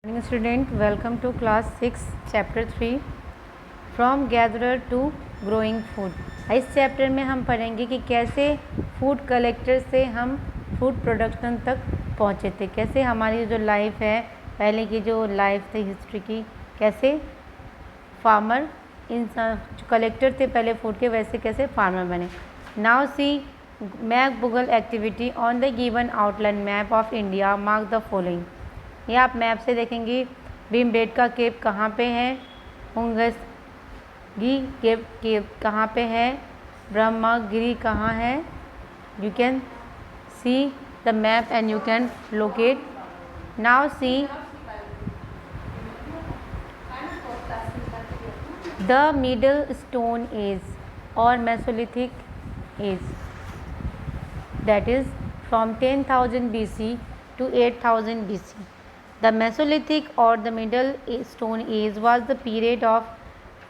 Morning student, welcome to class 6 chapter 3 from gatherer to growing food। इस chapter में हम पढ़ेंगे कि कैसे फूड कलेक्टर से हम फूड प्रोडक्शन तक पहुँचे थे, कैसे हमारी जो लाइफ है पहले की जो लाइफ थी हिस्ट्री की, कैसे फार्मर इंसान कलेक्टर थे पहले फूड के, वैसे कैसे फार्मर बने। Now see map Google activity on the given outline map of India mark the following. ये आप मैप से देखेंगे भीमबेटका केव कहाँ पे है, हुंगसगी केव कहाँ पे है, ब्रह्मगिरी कहाँ है। You can see the map and you can locate. Now see the middle stone age और mesolithic age, that is from 10,000 BC to 8,000 BC. The Mesolithic or the Middle Stone Age was the period of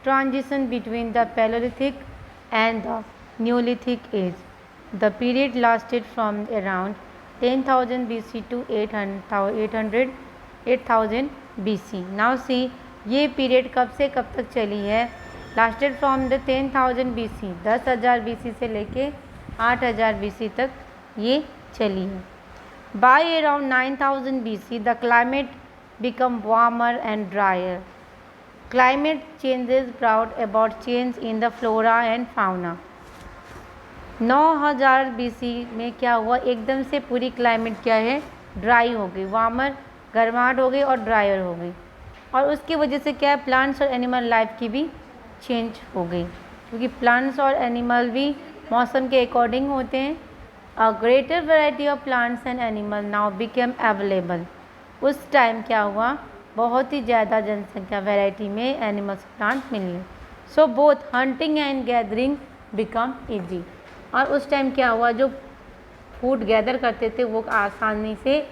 transition between the Paleolithic and the Neolithic age. The period lasted from around 10,000 BC to 8,000 BC. Now see ये period कब से कब तक चली है। Lasted from the 10,000 BC 10,000 BC से लेके 8,000 BC तक ये चली है। By around 9,000 BC, the climate became warmer and drier. Climate changes brought about change in the flora and fauna. 9,000 BC में क्या हुआ, एकदम से पूरी क्लाइमेट क्या है, ड्राई हो गई, वार्मर गर्माहट हो गई और ड्रायर हो गई। और उसकी वजह से क्या है, प्लांट्स और एनिमल लाइफ की भी चेंज हो गई, क्योंकि प्लांट्स और एनिमल भी मौसम के अकॉर्डिंग होते हैं। A greater variety of plants and animal now became available. उस टाइम क्या हुआ, बहुत ही ज़्यादा जनसंख्या वैरायटी में एनिमल्स प्लांट मिले। So both hunting and gathering become easy. और उस टाइम क्या हुआ, जो फूड गैदर करते थे वो आसानी से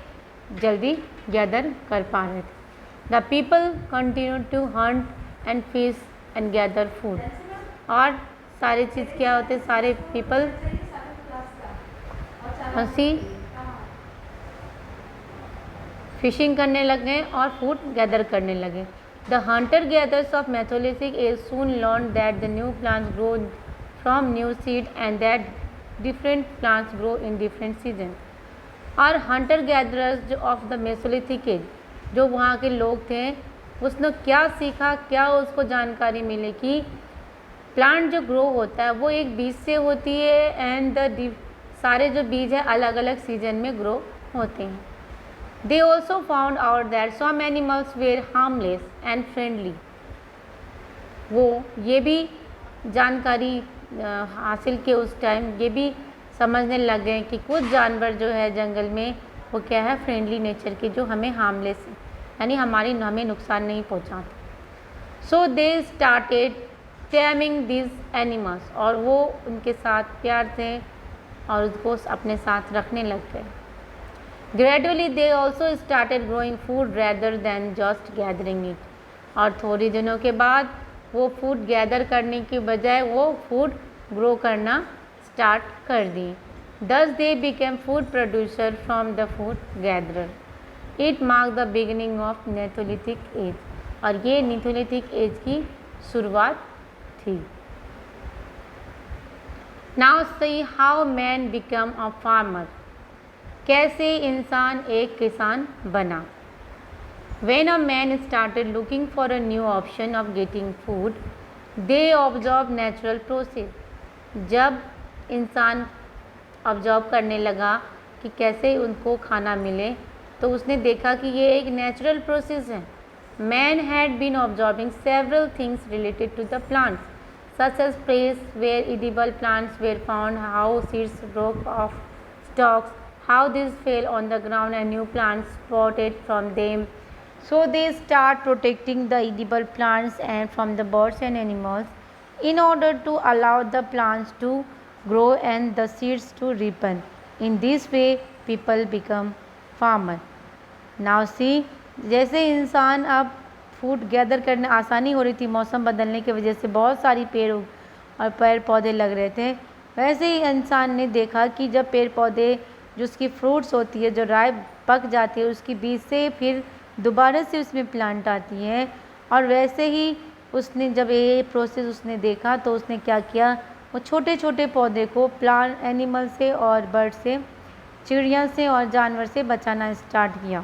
जल्दी गैदर कर पा रहे थे। The people continue to hunt and fish and gather food. और सारी चीज़ क्या होते, सारे पीपल फिशिंग करने लगे और फूड गैदर करने लगे। The hunter gatherers of mesolithic age soon learn that the new plants grow from new seed and that different plants grow in different season. और hunter gatherers of the mesolithic age, जो वहाँ के लोग थे, उसने क्या सीखा, क्या उसको जानकारी मिली कि प्लांट जो ग्रो होता है वो एक बीज से होती है एंड द सारे जो बीज है अलग अलग सीजन में ग्रो होते हैं। They also found out that some animals were harmless and friendly. वो ये भी जानकारी हासिल के उस टाइम ये भी समझने लग गए कि कुछ जानवर जो है जंगल में वो क्या है, फ्रेंडली नेचर के, जो हमें हार्मलेस है, यानी हमें नुकसान नहीं पहुंचाते। So they started taming this animals, और वो उनके साथ प्यार से और उसको अपने साथ रखने लग गए। Gradually they also started growing food rather than just gathering it. और थोड़ी दिनों के बाद वो फूड गैदर करने की बजाय वो फूड ग्रो करना स्टार्ट कर दी। Thus they became food producer from the food gatherer. It mark the beginning of neolithic age. और ये नेथोलिथिक एज की शुरुआत थी। Now see how man become a farmer. कैसे इंसान एक किसान बना। When a man started looking for a new option of getting food, they observed natural process. जब इंसान ऑब्जर्व करने लगा कि कैसे उनको खाना मिले, तो उसने देखा कि ये एक नेचुरल प्रोसेस है। Man had been observing several things related to the plants, such as place where edible plants were found, how seeds broke off stalks, how these fell on the ground and new plants sprouted from them. So they start protecting the edible plants and from the birds and animals in order to allow the plants to grow and the seeds to ripen. In this way people become farmer. Now see, जैसे इंसान अब food gather करने आसानी हो रही थी, मौसम बदलने की वजह से बहुत सारी पेड़ पौधे लग रहे थे, वैसे ही इंसान ने देखा कि जब पेड़ पौधे जो उसकी फ्रूट्स होती है जो राय पक जाती है, उसकी बीज से फिर दोबारा से उसमें प्लांट आती है। और वैसे ही उसने जब ये प्रोसेस उसने देखा तो उसने क्या किया, वो छोटे छोटे पौधे को प्लांट एनिमल से और बर्ड से, चिड़िया से और जानवर से बचाना स्टार्ट किया।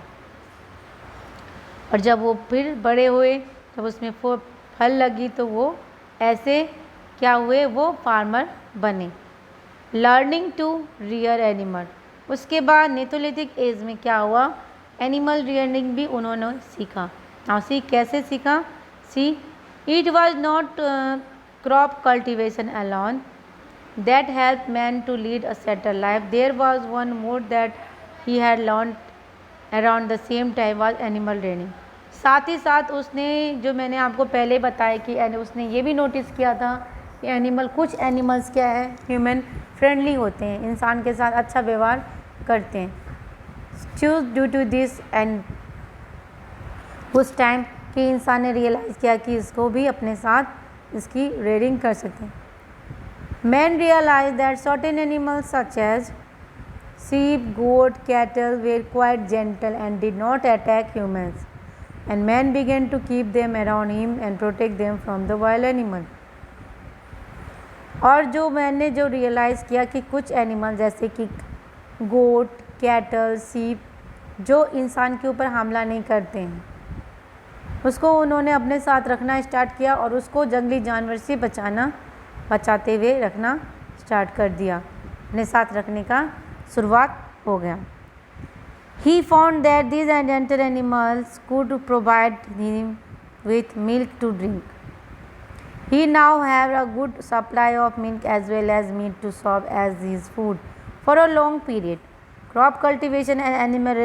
और जब वो फिर बड़े हुए, जब उसमें फल लगी तो वो ऐसे क्या हुए, वो फार्मर बने। लर्निंग टू रियर एनिमल, उसके बाद नेथोलिथिक एज में क्या हुआ, एनिमल रियरिंग भी उन्होंने सीखा। और कैसे सीखा, it was not crop cultivation alone that helped man to lead a settled life. There was one more that he had learned around the same time was animal rearing. साथ ही साथ उसने, जो मैंने आपको पहले बताया कि उसने ये भी नोटिस किया था कि एनिमल, कुछ एनिमल्स क्या है, ह्यूमन फ्रेंडली होते हैं, इंसान के साथ अच्छा व्यवहार करते हैं। Choose due to this and उस टाइम कि इंसान ने रियलाइज़ किया कि इसको भी अपने साथ इसकी रेयरिंग कर सकते हैं। Men realized that certain animals such as sheep, goat, cattle were quite gentle and did not attack humans, and man began to keep them around him and protect them from the wild animal. और जो मैंने जो realise किया कि कुछ animal जैसे कि गोट, cattle, सीप जो इंसान के ऊपर हमला नहीं करते हैं, उसको उन्होंने अपने साथ रखना स्टार्ट किया और उसको जंगली जानवर से बचाते हुए रखना स्टार्ट कर दिया, अपने साथ रखने का शुरुआत हो गया। He found that these gentle animals could provide him with milk to drink. He now had a good supply of milk as well as meat to serve as his food for a long period. Crop cultivation and animal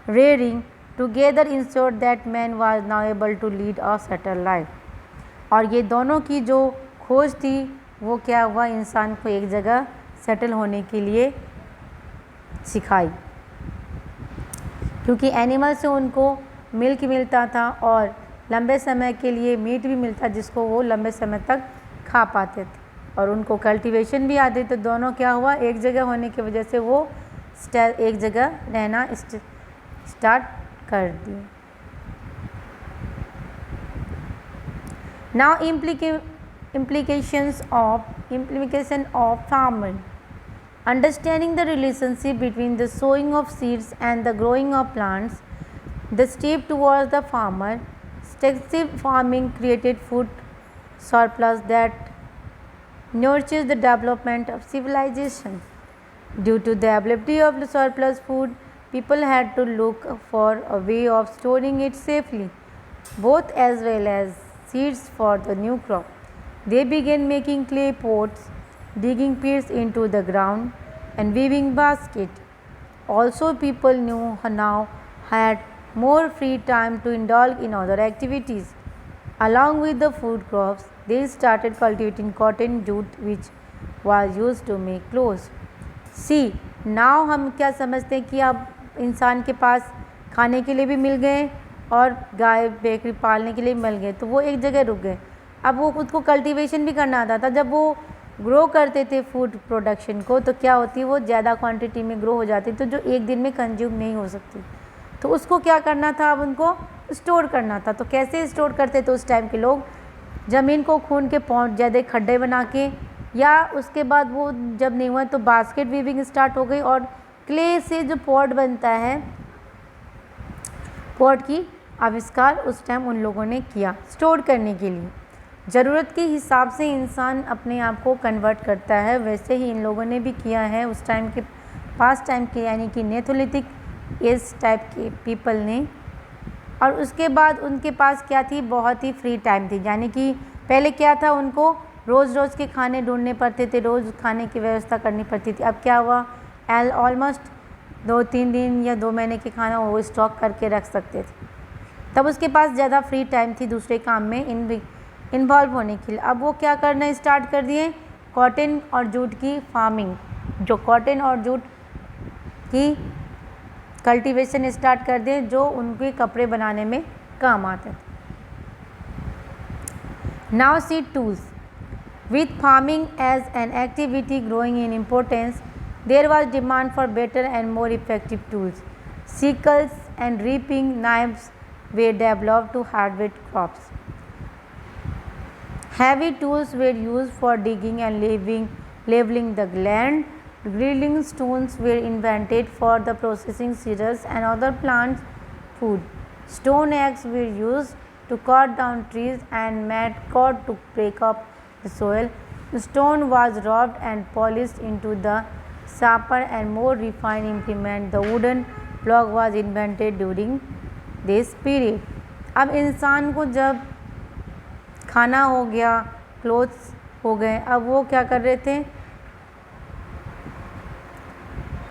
rearing together ensured that man was now able to lead a settled life. और ये दोनों की जो खोज थी वो क्या हुआ, इंसान को एक जगह सेटल होने के लिए सिखाई, क्योंकि एनिमल से उनको मिल्क मिलता था और लंबे समय के लिए मीट भी मिलता जिसको वो लंबे समय तक खा पाते थे, और उनको कल्टीवेशन भी आती। तो दोनों क्या हुआ, एक जगह होने की वजह से वो एक जगह रहना स्टार्ट कर दिए। Now implication of farming. Understanding the relationship between the sowing of seeds and the growing of plants, the step towards the farmer. Extensive farming created food surplus that nurtures the development of civilization. Due to the availability of the surplus food, people had to look for a way of storing it safely, both as well as seeds for the new crop. They began making clay pots, digging pits into the ground, and weaving baskets. Also, people now had more free time to indulge in other activities. Along with the food crops, they started cultivating cotton, jute, which was used to make clothes. See, now हम क्या समझते हैं कि अब इंसान के पास खाने के लिए भी मिल गए और गाय बकरी पालने के लिए मिल गए, तो वो एक जगह रुक गए। अब वो खुद को कल्टीवेशन भी करना आता था। जब वो ग्रो करते थे फूड प्रोडक्शन को, तो क्या होती है, वो ज़्यादा क्वांटिटी में ग्रो हो जाती, तो जो एक दिन में कंज्यूम नहीं हो सकती, तो उसको क्या करना था, अब उनको स्टोर करना था। तो कैसे स्टोर करते थे उस टाइम के लोग, ज़मीन को खून के पॉट ज़्यादा खड्डे बना के, या उसके बाद वो जब नहीं हुआ तो बास्केट वीविंग स्टार्ट हो गई, और क्ले से जो पॉट बनता है, पॉट की आविष्कार उस टाइम उन लोगों ने किया स्टोर करने के लिए। ज़रूरत के हिसाब से इंसान अपने आप को कन्वर्ट करता है, वैसे ही इन लोगों ने भी किया है उस टाइम के, पास्ट टाइम के, यानी कि नेथोलिथिक एज टाइप के पीपल ने। और उसके बाद उनके पास क्या थी, बहुत ही फ्री टाइम थी, यानी कि पहले क्या था, उनको रोज़ रोज़ के खाने ढूंढने पड़ते थे, रोज़ खाने की व्यवस्था करनी पड़ती थी। अब क्या हुआ, ऑलमोस्ट 2-3 दिन या 2 महीने के खाना वो स्टॉक करके रख सकते थे। तब उसके पास ज़्यादा फ्री टाइम थी दूसरे काम में इन्वॉल्व होने के लिए। अब वो क्या करना स्टार्ट कर दिए, कॉटन और जूट की फार्मिंग, जो कॉटन और जूट की कल्टीवेशन स्टार्ट कर दिए, जो उनके कपड़े बनाने में काम आते थे। Now seed tools. With farming as an activity growing in importance, there was demand for better and more effective tools. Sickles, and reaping knives were developed to harvest crops. Heavy tools were used for digging and leveling the land. Grilling stones were invented for the processing cereals and other plant food. Stone axes were used to cut down trees and matchcord to break up the soil. The stone was rubbed and polished into the sharper and more refined implement. The wooden block was invented during this period. अब इंसान को जब खाना हो गया, clothes हो गए, अब वो क्या कर रहे थे,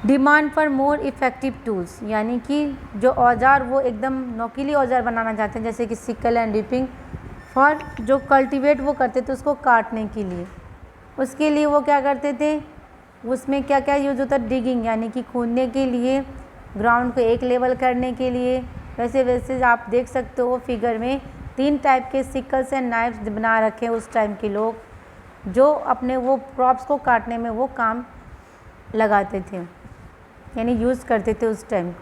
demand for more effective tools, यानी कि जो औजार वो एकदम नोकीले औजार बनाना चाहते हैं, जैसे कि सिकल एंड रीपिंग, फॉर जो कल्टीवेट वो करते थे उसको काटने के लिए। उसके लिए वो क्या करते थे, उसमें क्या क्या यूज होता है, डिगिंग यानी कि खोदने के लिए, ग्राउंड को एक लेवल करने के लिए। वैसे आप देख सकते हो फिगर में 3 टाइप के सिकल्स एंड नाइफ्स बना रखे उस टाइम के लोग, जो अपने वो क्रॉप्स को काटने में वो काम लगाते थे, यानी यूज़ करते थे उस टाइम।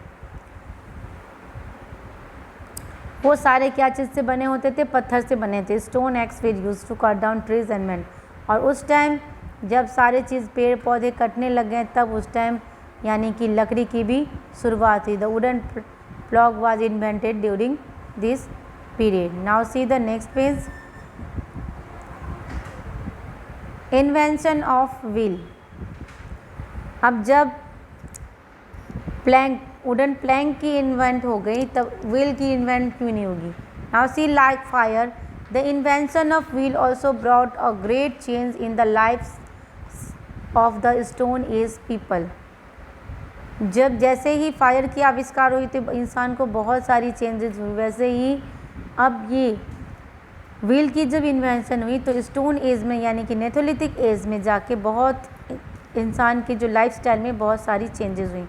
वो सारे क्या चीज़ से बने होते थे, पत्थर से बने थे। Stone axe were use to cut down trees and men. और उस टाइम जब सारे चीज़ पेड़ पौधे कटने लग गए, तब उस टाइम यानी कि लकड़ी की भी शुरुआत हुई। The wooden plough was invented during this period. Now see the next page. Invention of wheel. अब जब प्लैंक, वुडन प्लैंक की इन्वेंट हो गई, तब व्हील की इन्वेंट क्यों नहीं होगी। Now see like fire, the invention of wheel also brought a great change in the life of the stone age people. जब जैसे ही फायर की आविष्कार हुई तो इंसान को बहुत सारी चेंजेस हुई, वैसे ही अब ये व्हील की जब इन्वेंशन हुई तो स्टोन एज में यानी कि नेथोलिथिक एज में जाके बहुत इंसान की जो लाइफ स्टाइल में बहुत सारी चेंजेस हुई।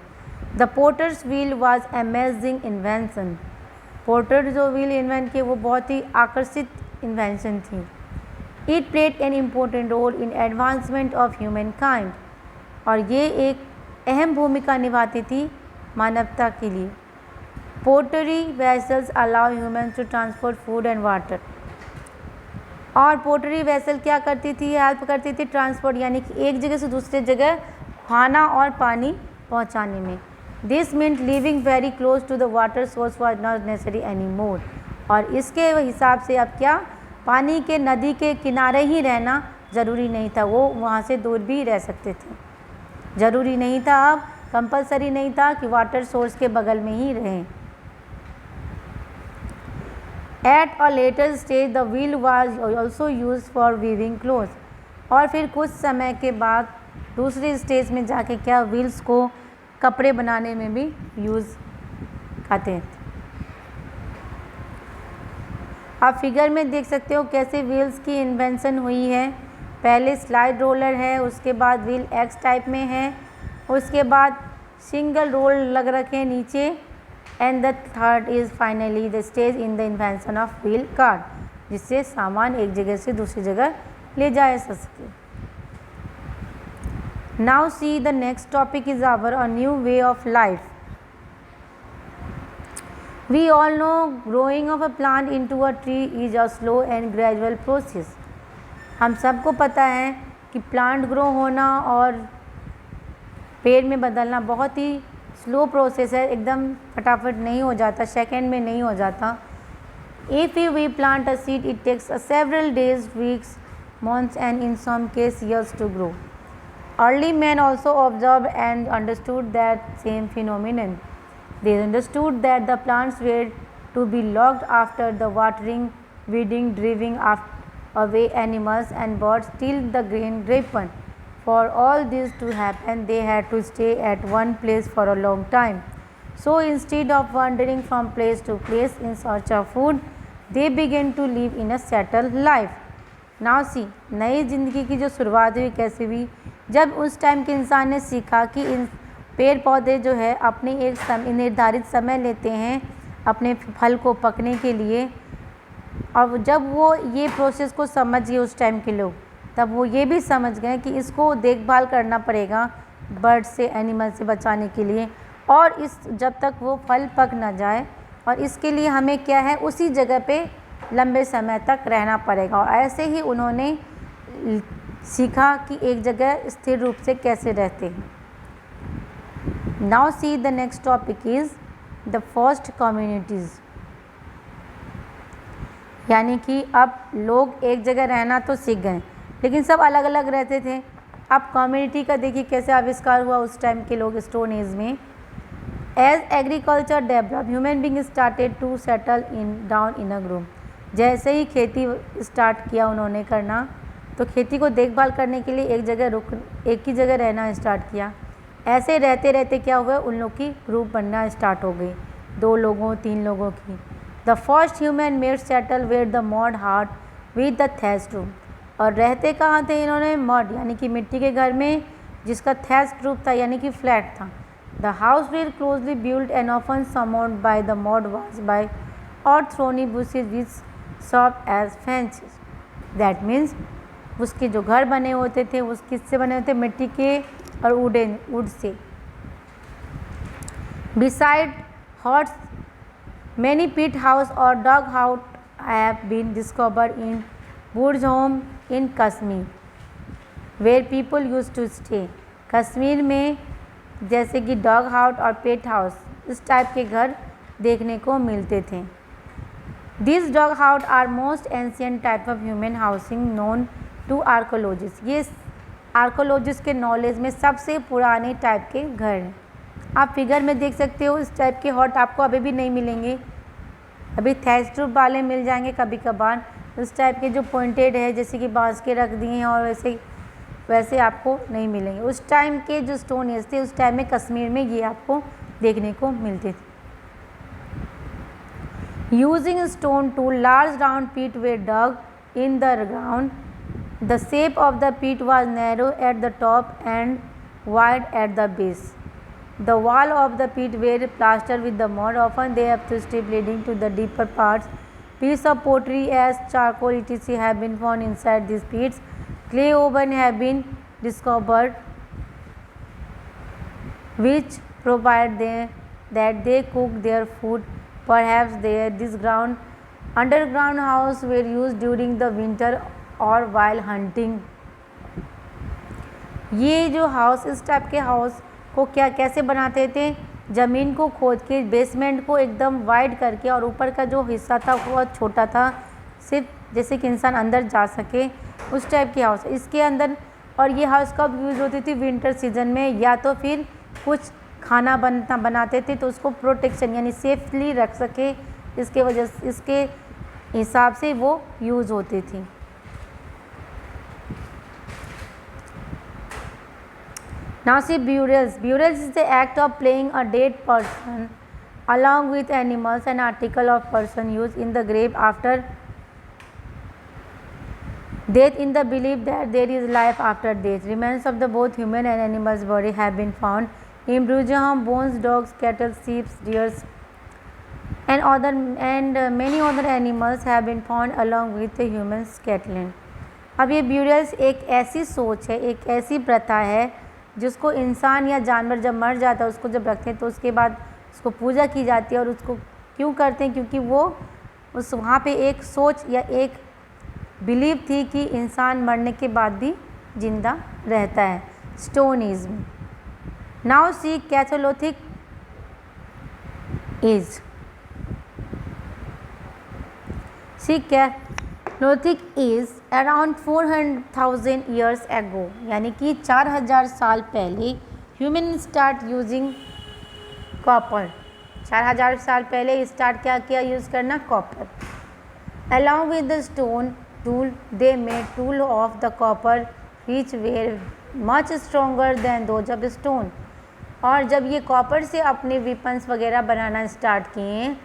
The potter's wheel was amazing invention. Potter जो व्हील इन्वेंट किए वो बहुत ही आकर्षित इन्वेंशन थी। It played an important role in advancement of humankind. और ये एक अहम भूमिका निभाती थी मानवता के लिए। Pottery vessels allow humans to transport food and water. और पोटरी वेसल क्या करती थी, हेल्प करती थी ट्रांसपोर्ट यानी कि एक जगह से दूसरी जगह खाना और पानी पहुंचाने में। This meant living very close to the water source was not necessary any more. और इसके हिसाब से अब क्या, पानी के नदी के किनारे ही रहना ज़रूरी नहीं था, वो वहाँ से दूर भी रह सकते थे। ज़रूरी नहीं था, अब कंपलसरी नहीं था कि वाटर सोर्स के बगल में ही रहें। At a later stage the wheel was also use for weaving cloth. और फिर कुछ समय के बाद दूसरी स्टेज में जाके क्या, व्हील्स को कपड़े बनाने में भी यूज़ करते हैं। आप फिगर में देख सकते हो कैसे व्हील्स की इन्वेंशन हुई है। पहले स्लाइड रोलर है, उसके बाद व्हील एक्स टाइप में है, उसके बाद सिंगल रोल लग रखे हैं नीचे, and the third is finally the stage in the invention of wheel cart, जिससे सामान एक जगह से दूसरी जगह ले जाया जा सके। Now see the next topic is our a new way of life. We all know growing of a plant into a tree is a slow and gradual process. हम सबको पता है कि प्लांट ग्रो होना और पेड़ में बदलना बहुत ही स्लो प्रोसेस है, एकदम फटाफट नहीं हो जाता, सेकेंड में नहीं हो जाता। If you we plant a seed it takes a several days, weeks, months and in some cases years to grow. Early men also observed and understood that same phenomenon. They understood that the plants were to be locked after the watering, weeding, driving away animals and birds till the grain ripened. For all this to happen, they had to stay at one place for a long time. So instead of wandering from place to place in search of food, they began to live in a settled life. Now see, नई ज़िंदगी की जो शुरुआत हुई कैसे हुई, जब उस टाइम के इंसान ने सीखा कि इन पेड़ पौधे जो है अपने एक निर्धारित समय लेते हैं अपने फल को पकने के लिए। और जब वो ये प्रोसेस को समझ गए उस टाइम के लोग, तब वो ये भी समझ गए कि इसको देखभाल करना पड़ेगा बर्ड से, एनिमल से बचाने के लिए। और इस जब तक वो फल पक ना जाए, और इसके लिए हमें क्या है, उसी जगह पे लंबे समय तक रहना पड़ेगा। और ऐसे ही उन्होंने सीखा कि एक जगह स्थिर रूप से कैसे रहते हैं। Now see the next topic is the first communities, यानी कि अब लोग एक जगह रहना तो सीख गए, लेकिन सब अलग अलग रहते थे। अब कम्युनिटी का देखिए कैसे आविष्कार हुआ उस टाइम के लोग स्टोन एज में। As agriculture develop human being started to settle down in a group. जैसे ही खेती स्टार्ट किया उन्होंने करना, तो खेती को देखभाल करने के लिए एक ही जगह रहना स्टार्ट किया। ऐसे रहते रहते क्या हुआ, उन लोग की ग्रुप बनना स्टार्ट हो गई, 2 लोगों 3 लोगों की। The first human made settle where the mud hut with the thatched room. और रहते कहाँ थे इन्होंने, मड यानी कि मिट्टी के घर में, जिसका थैस्ट रूफ था यानी कि फ्लैट था। The house were closely built and often surrounded by the mud was by और thorny bushes which serve as fences. That means उसके जो घर बने होते थे उस किससे बने होते, मिट्टी के और would say. Beside huts many pit house or dog house have been discovered in woods home in Kashmir, where people used to stay. Kashmir में जैसे कि डॉग हाउस और पेट हाउस इस टाइप के घर देखने को मिलते थे। These dog house are most ancient type of human housing known to archaeologists. ये आर्कोलॉजिस्ट के नॉलेज में सबसे पुराने टाइप के घर हैं। आप फिगर में देख सकते हो, इस टाइप के हॉट आपको अभी भी नहीं मिलेंगे, अभी थैस्ट रूफ वाले मिल जाएंगे कभी कभार। इस टाइप के जो पॉइंटेड है जैसे कि बांस के रख दिए हैं और वैसे आपको नहीं मिलेंगे। उस टाइम के जो स्टोन एज थे उस टाइम में कश्मीर में ये आपको देखने को मिलते थे। Using stone tool large round pit they dug in the ground. The shape of the pit was narrow at the top and wide at the base. The wall of the pit were plastered with the mud. Often they have to strip leading to the deeper parts. Pieces of pottery as charcoal etc. have been found inside these pits. Clay ovens have been discovered, which provide that they cook their food. Perhaps this underground house were used during the winter or while hunting. ये जो house, इस type के house को कैसे बनाते थे, ज़मीन को खोद के बेसमेंट को एकदम वाइड करके, और ऊपर का जो हिस्सा था वो बहुत छोटा था, सिर्फ जैसे कि इंसान अंदर जा सके उस टाइप की हाउस इसके अंदर। और ये हाउस कब यूज़ होती थी, विंटर सीजन में, या तो फिर कुछ खाना बनाते थे तो उसको प्रोटेक्शन यानी सेफली रख सके, इसके हिसाब से वो यूज़ होती थी। Now see burials. Burials is the act of playing a dead person along with animals. An article of person used in the grave after death in the belief that there is life after death. Remains of the both human and animals' body have been found in burial bones, dogs, cattle, sheep, deer, and many other animals have been found along with the human skeleton. अब ये burials एक ऐसी सोच है, एक ऐसी प्रथा है जिसको इंसान या जानवर जब मर जाता है उसको जब रखते हैं तो उसके बाद उसको पूजा की जाती है। और उसको क्यों करते हैं, क्योंकि वो वहाँ पे एक सोच या एक बिलीव थी कि इंसान मरने के बाद भी जिंदा रहता है, स्टोन एज में। नाउ सी कैथोलिक एज। सी कैथोलिक एज अराउंड 400,000 ईयर्स एगो, यानी कि 4000 साल पहले ह्यूमन स्टार्ट यूजिंग कॉपर। 4000 साल पहले स्टार्ट क्या किया यूज़ करना, copper. Along with the stone tool they made tool of the copper which where much stronger then those of stone. और जब ये कॉपर से अपने वेपन्स वगैरह बनाना स्टार्ट किए,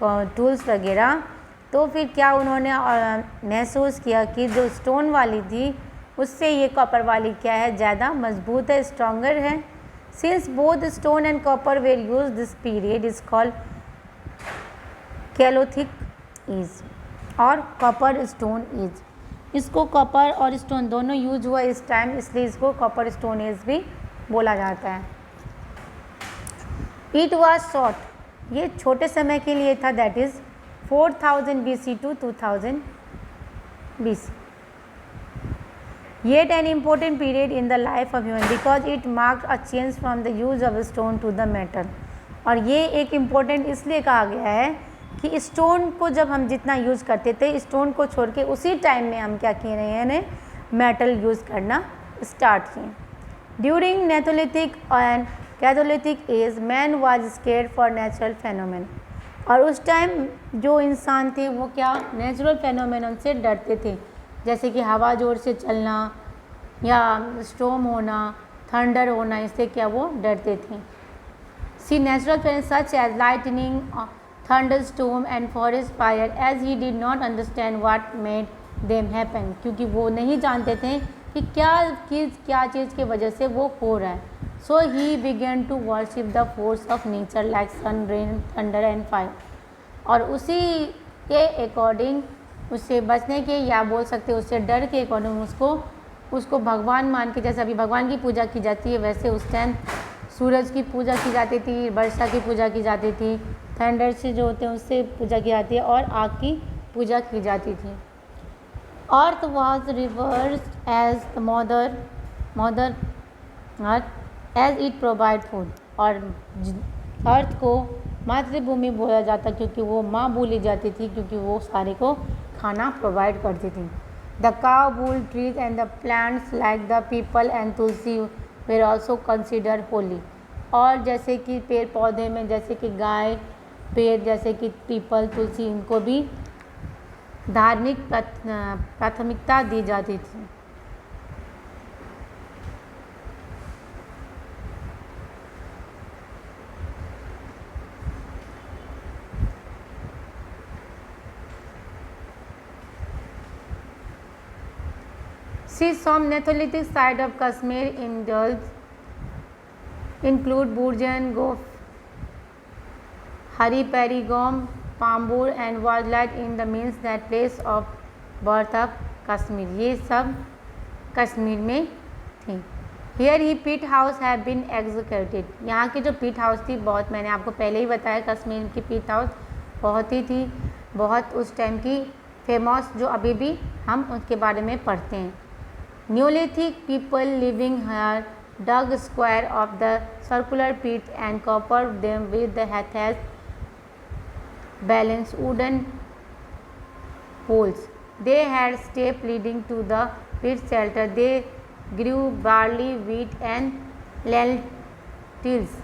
टूल्स वगैरह, तो फिर क्या उन्होंने महसूस किया कि जो स्टोन वाली थी उससे ये कॉपर वाली क्या है, ज़्यादा मजबूत है, स्ट्रॉन्गर है। Since both stone and copper were use this period is called chalcolithic age और कॉपर स्टोन एज। इसको कॉपर और स्टोन दोनों यूज हुआ इस टाइम, इसलिए इसको कॉपर स्टोन एज भी बोला जाता है। इट वॉज शॉर्ट, ये छोटे समय के लिए था, that is 4000 BC to 2000 BC. Yet an important period in the life of human because it marked a change from the use of stone to the metal. और ये एक इम्पोर्टेंट इसलिए कहा गया है कि स्टोन को जब हम जितना यूज़ करते थे, स्टोन को छोड़ के उसी टाइम में हम क्या किए रहे हैं, मेटल यूज़ करना स्टार्ट किए. During neolithic and chalcolithic age man was scared for natural phenomenon. और उस टाइम जो इंसान थे वो क्या नेचुरल फेनोमेनन से डरते थे, जैसे कि हवा ज़ोर से चलना या स्टॉर्म होना, थंडर होना, इससे क्या वो डरते थे. See natural phenomena such as lightning, thunderstorm and forest fire as he did not understand what made them happen. क्योंकि वो नहीं जानते थे कि क्या चीज़ की वजह से वो हो रहा है. So he began to worship the force of nature like sun, rain, thunder and fire. और उसी के अकॉर्डिंग, उससे बचने के या बोल सकते उससे डर के अकॉर्डिंग उसको भगवान मान के, जैसे अभी भगवान की पूजा की जाती है वैसे उस टाइम सूरज की पूजा की जाती थी, वर्षा की पूजा की जाती थी, थंडर से जो होते हैं उससे पूजा की जाती है और आग की पूजा की जाती थी. Earth was revered as the mother earth as it provide food. और अर्थ को मातृभूमि बोला जाता क्योंकि वो माँ बोली जाती थी, क्योंकि वो सारे को खाना प्रोवाइड करती थी. The cow, bull, trees and the plants like the people and Tulsi were also consider Holi. और जैसे कि पेड़ पौधे में जैसे कि गाय, पेड़ जैसे कि पीपल, तुलसी, इनको भी धार्मिक प्राथमिकता दी जाती थी. See some Neolithic site of Kashmir include Burjan, Gof, Hari Peri Gom, Pambur and was like in the means that place of birth of Kashmir. ये सब कश्मीर में थी. Here he pit house have been executed. यहाँ की जो pit house थी बहुत, मैंने आपको पहले ही बताया कश्मीर की pit house बहुत ही थी, बहुत उस टाइम की फेमस, जो अभी भी हम उसके बारे में पढ़ते हैं. Neolithic people living here dug square of the circular pit and covered them with the thatched balanced wooden poles. They had steps leading to the pit shelter. They grew barley, wheat and lentils.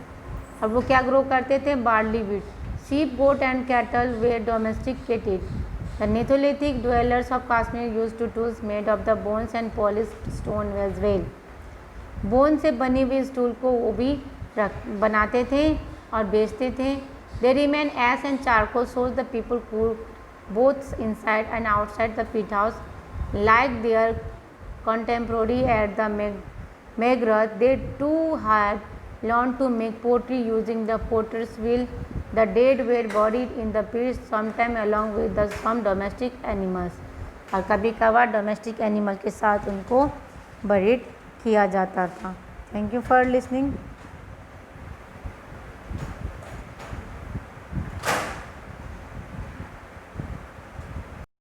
और वो क्या grow करते थे? Barley, wheat. Sheep, goat and cattle were domesticated. The Neolithic dwellers of Kashmir used to tools made of the bones and polished stone as well. Bone से बनी हुई stool को वो भी बनाते थे और बेचते थे. They remain ash and charcoal shows the people cooked both inside and outside the pit house like their contemporary at the Megrod. They too had learned to make pottery using the potter's wheel. The dead were buried in the pits sometime along with some domestic animals. और कभी कभार domestic animal के साथ उनको buried किया जाता था. Thank you for listening.